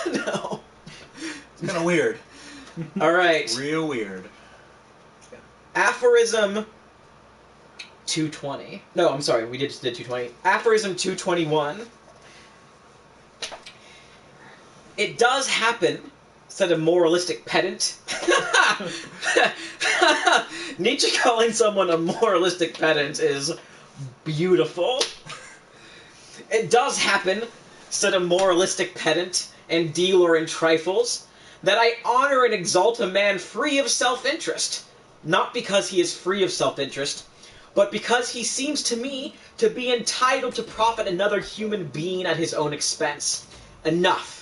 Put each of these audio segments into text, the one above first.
No. It's kind of weird. All right. Real weird. Aphorism 220. No, I'm sorry. We just did 220. Aphorism 221. It does happen, said a moralistic pedant. Nietzsche calling someone a moralistic pedant is beautiful. It does happen, said a moralistic pedant and dealer in trifles, that I honor and exalt a man free of self-interest, not because he is free of self-interest, but because he seems to me to be entitled to profit another human being at his own expense. Enough.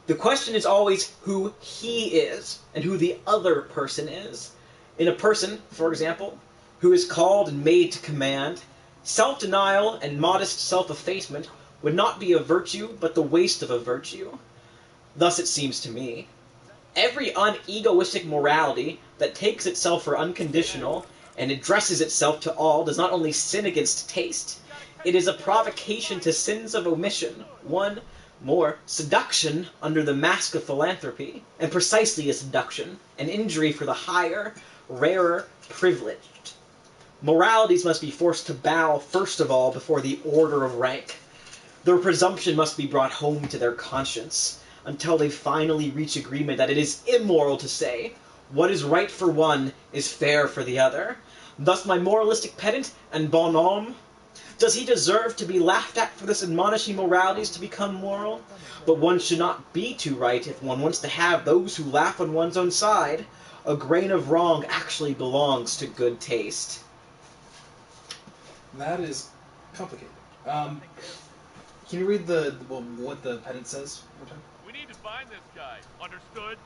The question is always who he is, and who the other person is. In a person, for example, who is called and made to command, self-denial and modest self-effacement would not be a virtue, but the waste of a virtue. Thus it seems to me. Every unegoistic morality that takes itself for unconditional and addresses itself to all does not only sin against taste, it is a provocation to sins of omission, one more, seduction under the mask of philanthropy, and precisely a seduction, an injury for the higher, rarer, privileged. Moralities must be forced to bow, first of all, before the order of rank. Their presumption must be brought home to their conscience, until they finally reach agreement that it is immoral to say, what is right for one is fair for the other. Thus my moralistic pedant and bonhomme, does he deserve to be laughed at for this admonishing moralities to become moral? But one should not be too right if one wants to have those who laugh on one's own side. A grain of wrong actually belongs to good taste. That is complicated. Can you read what the pedant says one more time? We need to find this guy. Understood?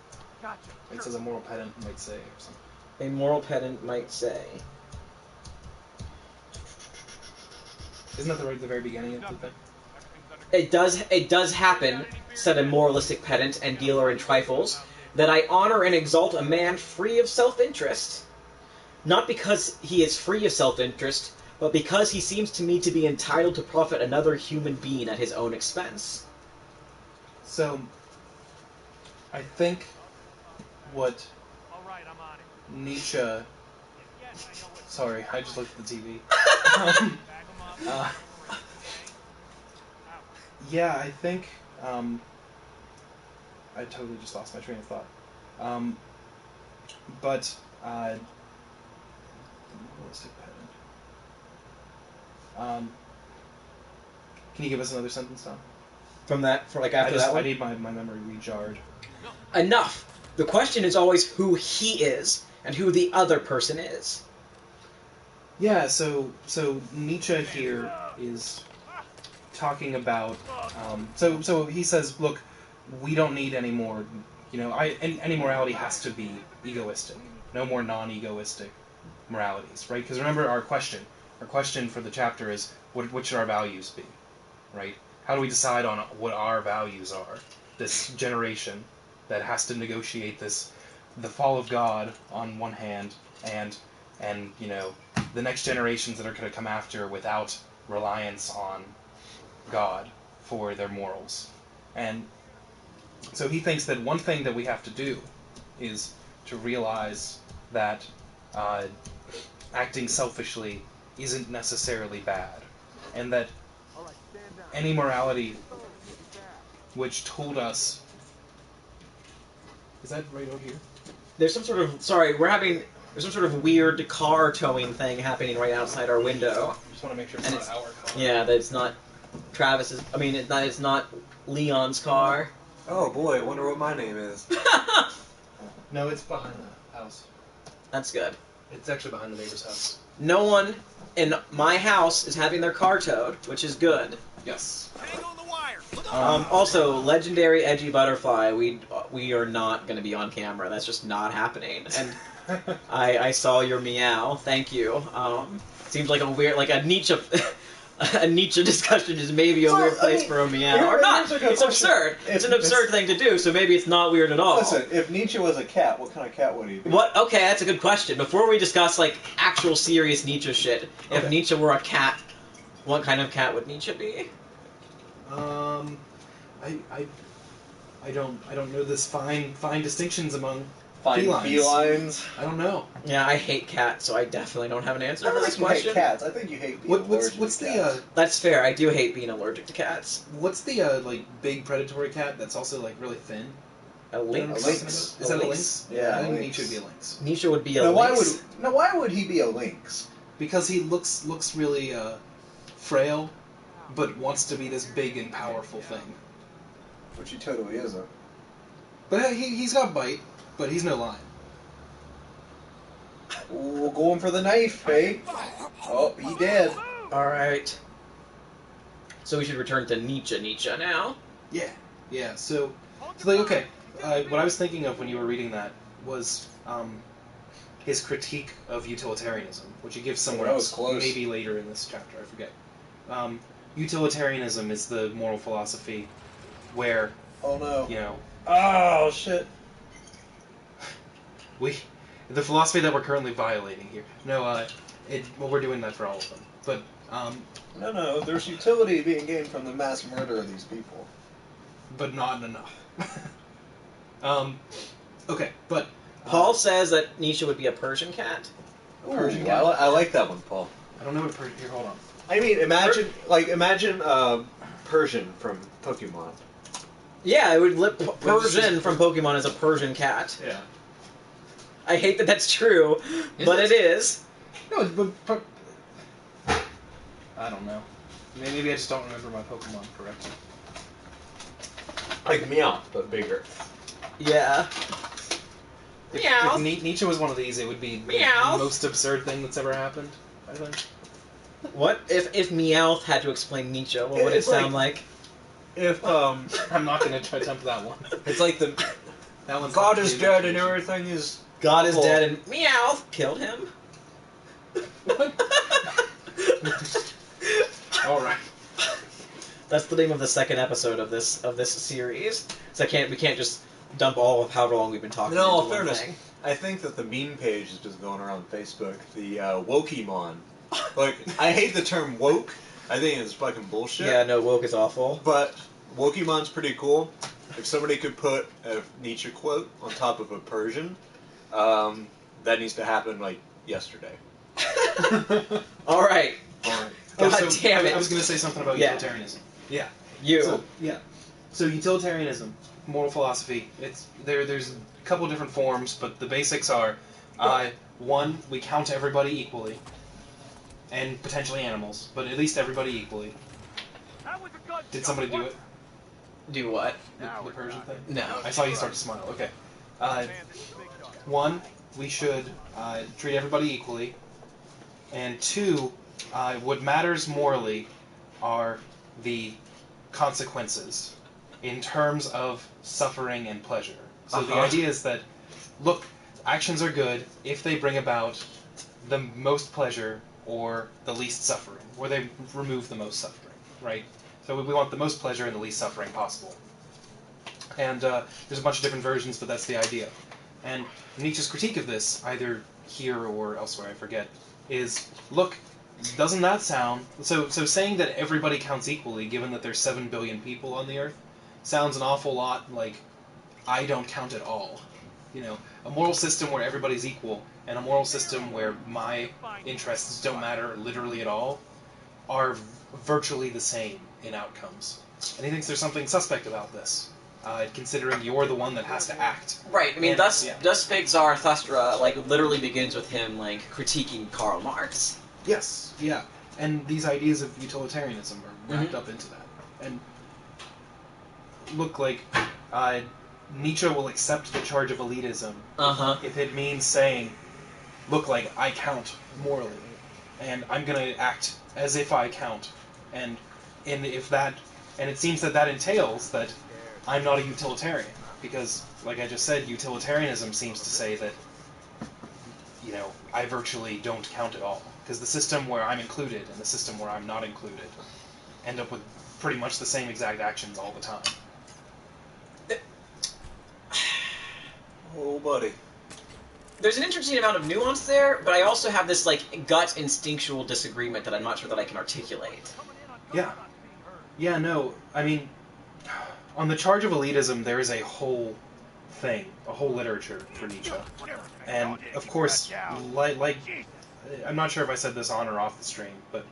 Gotcha. It says a moral pedant might say or something. A moral pedant might say. Isn't that the very beginning of the thing? It does happen, said a moralistic pedant and dealer in trifles, that I honor and exalt a man free of self-interest, not because he is free of self-interest, but because he seems to me to be entitled to profit another human being at his own expense. So, I think what Nietzsche... Sorry, I just looked at the TV. Yeah, I think... I totally just lost my train of thought. Moralistic pedant. Can you give us another sentence, Tom? From that, for like after that one? I need my memory rejarred. Enough! The question is always who he is, and who the other person is. Yeah, so Nietzsche here is talking about... So he says, look, we don't need any more... any morality has to be egoistic. No more non-egoistic moralities, right? Because remember our question. Our question for the chapter is, what should our values be, right? How do we decide on what our values are? This generation that has to negotiate the fall of God on one hand, and the next generations that are going to come after without reliance on God for their morals. And so he thinks that one thing that we have to do is to realize that acting selfishly isn't necessarily bad, and that any morality which told us... Is that right over here? There's some sort of... Sorry, there's some sort of weird car towing thing happening right outside our window. Just want to make sure it's not our car. Yeah, that it's not Travis's... I mean, it's not Leon's car. Oh boy, I wonder what my name is. No, it's behind the house. That's good. It's actually behind the neighbor's house. No one in my house is having their car towed, which is good. Yes. Hang on the wire. Also, legendary edgy butterfly. We are not going to be on camera. That's just not happening. And I saw your meow. Thank you. Seems like a Nietzsche. A Nietzsche discussion is maybe a weird place for a meow. Or not. It's absurd. It's an absurd thing to do, so maybe it's not weird at all. Listen, if Nietzsche was a cat, what kind of cat would he be? What? Okay, that's a good question. Before we discuss, actual serious Nietzsche shit, if Nietzsche were a cat, what kind of cat would Nietzsche be? I I don't know this fine distinctions among Fine felines. felines. I don't know. Yeah, I hate cats, so I definitely don't have an answer I for don't this think you hate question. cats. I think you hate being allergic What's to the cats. That's fair. I do hate being allergic to cats. what's the like big predatory cat that's also like really thin? A You know what I'm lynx. talking lynx. about? Is that a lynx? Yeah, I think lynx. Nietzsche would be a lynx Nisha would be a Now lynx. why would he be a lynx? because he looks really frail, but wants to be this big and powerful thing. Which he totally isn't. But he's got bite, but he's no lion. Ooh, going for the knife, hey? Oh, he dead. Alright. So we should return to Nietzsche now. Yeah. So like okay, what I was thinking of when you were reading that was his critique of utilitarianism, which he gives somewhere that was else, close. maybe later in this chapter, I forget. Utilitarianism is the moral philosophy where, Oh no. you know, Oh shit. the philosophy that we're currently violating here. No, well, we're doing that for all of them. But No, there's utility being gained from the mass murder of these people. but not enough. Okay, but Paul says that Nietzsche would be a Persian cat. Persian Ooh, cat? I like that one, Paul. I don't know what here. Hold on. I mean, imagine Persian from Pokemon. Yeah, it would Persian from Pokemon is a Persian cat. Yeah. I hate that that's true, but it is. No, but I don't know. Maybe I just don't remember my Pokemon correctly. Like Meowth, but bigger. Yeah. Meow. If Nietzsche was one of these, it would be the Meow. most absurd thing that's ever happened, I think. What if Meowth had to explain Nietzsche? What would it It's sound like? If I'm not going to attempt that one. it's like the That one's God not is the dead and invocation. everything is God is awful. dead and Meowth killed him. All right. That's the name of the second episode of this series. So we can't just dump all of however long we've been talking. In all into one fairness, thing. I think that the meme page is just going around Facebook. The Wokemon. Like, I hate the term woke. I think it's fucking bullshit. Yeah, no, woke is awful. But Wokemon's pretty cool. If somebody could put a Nietzsche quote on top of a Persian, that needs to happen like yesterday. All right. God damn it. I was going to say something about Yeah. utilitarianism. Yeah. You. So utilitarianism, moral philosophy. There's a couple different forms, but the basics are: one, we count everybody equally, and potentially animals, but at least everybody equally. That was a good Did shot. somebody do it? Do what? The Persian thing? No. I saw you start to smile. Okay. Man, this is a big shot. One, we should treat everybody equally, and two, what matters morally are the consequences in terms of suffering and pleasure. So the idea is that, look, actions are good if they bring about the most pleasure or the least suffering, or they remove the most suffering, right? So we want the most pleasure and the least suffering possible. And there's a bunch of different versions, but that's the idea. And Nietzsche's critique of this, either here or elsewhere, I forget, is, look, doesn't that sound... So saying that everybody counts equally, given that there's 7 billion people on the Earth, sounds an awful lot like I don't count at all. You know, a moral system where everybody's equal, and a moral system where my interests don't matter literally at all, are virtually the same in outcomes. And he thinks there's something suspect about this, considering you're the one that has to act. Right. I mean, And- thus yeah. Spake Zarathustra literally begins with him critiquing Karl Marx. Yes, yeah. And these ideas of utilitarianism are wrapped up into that. And look, Nietzsche will accept the charge of elitism if it means saying, look, I count morally, and I'm going to act as if I count. And if that, and it seems that entails that I'm not a utilitarian, because, like I just said, utilitarianism seems to say that, I virtually don't count at all. Because the system where I'm included and the system where I'm not included end up with pretty much the same exact actions all the time. Oh, buddy. There's an interesting amount of nuance there, but I also have this gut instinctual disagreement that I'm not sure that I can articulate. Yeah. Yeah, no, I mean, on the charge of elitism, there is a whole thing, a whole literature for Nietzsche. And, of course, like I'm not sure if I said this on or off the stream, but,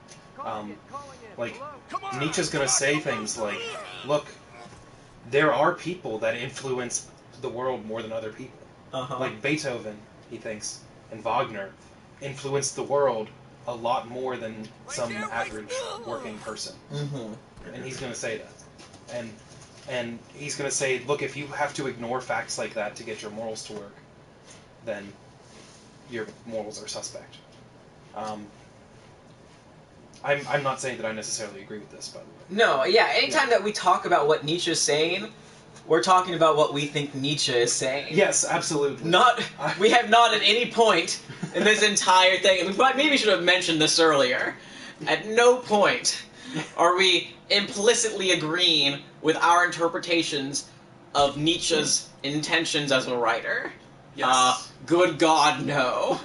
like, Nietzsche's gonna say things like, look, there are people that influence the world more than other people. Like Beethoven, he thinks, and Wagner influenced the world a lot more than some average working person. And he's gonna say that. And he's going to say, look, if you have to ignore facts like that to get your morals to work, then your morals are suspect. I'm not saying that I necessarily agree with this, by the way. No, yeah, anytime that we talk about what Nietzsche's saying, we're talking about what we think Nietzsche is saying. Yes, absolutely. We have not at any point in this entire thing, we maybe should have mentioned this earlier, at no point are we implicitly agreeing with our interpretations of Nietzsche's intentions as a writer. Yes. Good God, no.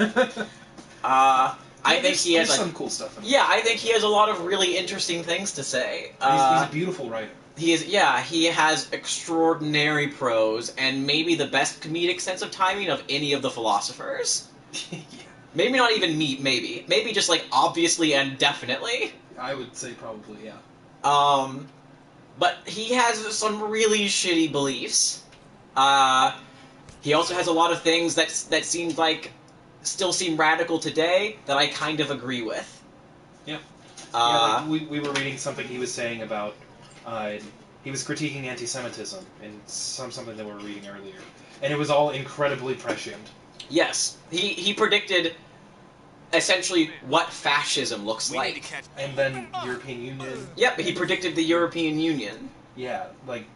I think he has some cool stuff in it. Yeah, I think he has a lot of really interesting things to say. He's a beautiful writer. He has extraordinary prose and maybe the best comedic sense of timing of any of the philosophers. Yeah. Maybe not even maybe just like obviously and definitely. I would say probably, yeah. But he has some really shitty beliefs. He also has a lot of things that still seem radical today that I kind of agree with. Yeah. Like we were reading something he was saying about he was critiquing anti-Semitism in something that we were reading earlier, and it was all incredibly prescient. Yes, he predicted essentially what fascism looks like. And then European Union. Yep, he predicted the European Union. Yeah, like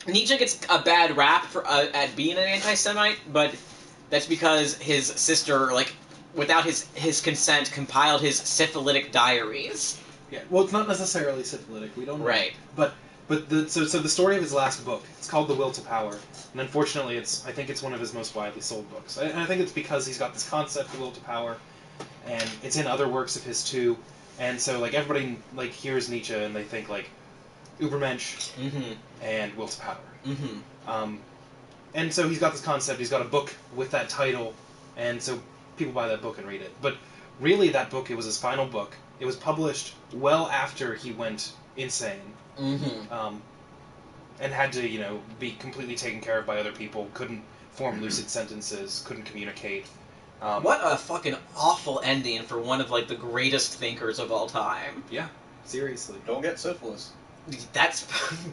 Nietzsche gets a bad rap for at being an anti-Semite, but that's because his sister, like, without his consent, compiled his syphilitic diaries. Yeah, well, it's not necessarily syphilitic. We don't know. Right. But so the story of his last book, it's called The Will to Power, and unfortunately, I think it's one of his most widely sold books. And I think it's because he's got this concept, The Will to Power, and it's in other works of his too. And so, like, everybody like hears Nietzsche and they think like Übermensch and Will to Power. And so he's got this concept. He's got a book with that title, and so people buy that book and read it. But really, that book, it was his final book. It was published well after he went insane, and had to, be completely taken care of by other people. Couldn't form lucid sentences. Couldn't communicate. What a fucking awful ending for one of like the greatest thinkers of all time. Yeah, seriously. Don't get syphilis. That's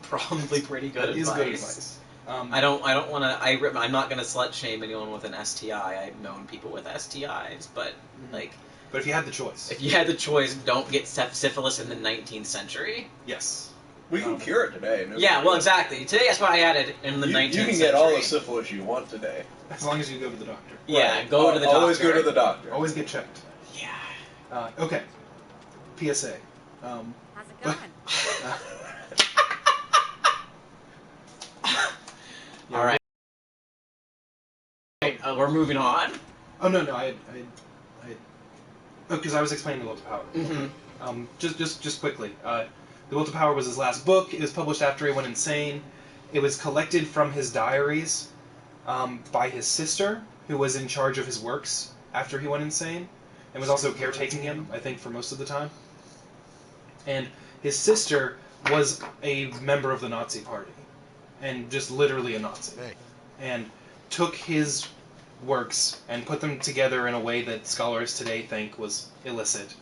probably pretty good advice. Is good advice. I don't want to. I'm not going to slut shame anyone with an STI. I've known people with STIs, but like. But if you had the choice. If you had the choice, don't get syphilis in the 19th century. Yes. We can cure it today. Yeah, well, exactly. Today, that's why I added in the 19th century. You can get all the syphilis you want today. As long as you go to the doctor. Yeah, Right. go to the doctor. Always go to the doctor. Always get checked. Yeah. Okay. PSA. How's it going? All right. We're moving on. Oh no, because I was explaining The Will to Power. Just quickly. The Will to Power was his last book. It was published after he went insane. It was collected from his diaries by his sister, who was in charge of his works after he went insane, and was also caretaking him, I think, for most of the time. And his sister was a member of the Nazi Party, and just literally a Nazi, and took his works and put them together in a way that scholars today think was illicit.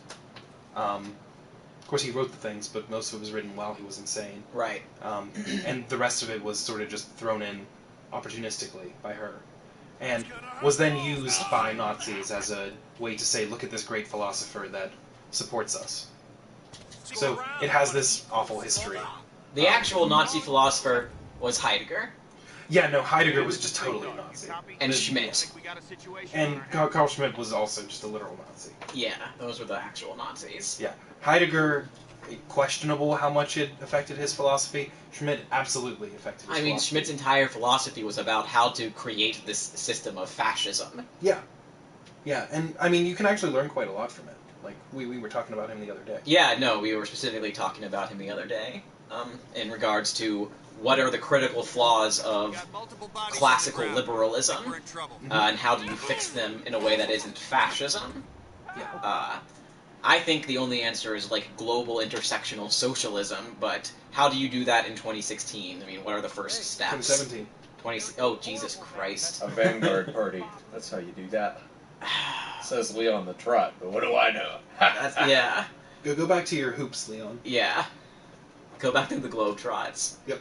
Of course, he wrote the things, but most of it was written while he was insane. Right. And the rest of it was sort of just thrown in opportunistically by her, and was then used by Nazis as a way to say, look at this great philosopher that supports us. So it has this awful history. The actual Nazi philosopher was Heidegger. Yeah, no, Heidegger was just totally Nazi. And Schmidt. And Carl Schmitt was also just a literal Nazi. Yeah, those were the actual Nazis. Yeah. Heidegger, questionable how much it affected his philosophy. Schmitt absolutely affected his philosophy. Schmidt's entire philosophy was about how to create this system of fascism. Yeah. Yeah, and you can actually learn quite a lot from it. Like, we were talking about him the other day. Yeah, no, we were specifically talking about him the other day, in regards to what are the critical flaws of classical liberalism, and how do you fix them in a way that isn't fascism? I think the only answer is like global intersectional socialism, but how do you do that in 2016? I mean, what are the first steps? 2017. Oh, Jesus Christ. A vanguard party. That's how you do that. Says Leon the Trot, but what do I know? Yeah. Go back to your hoops, Leon. Yeah. Go back to the Globetrots. Yep.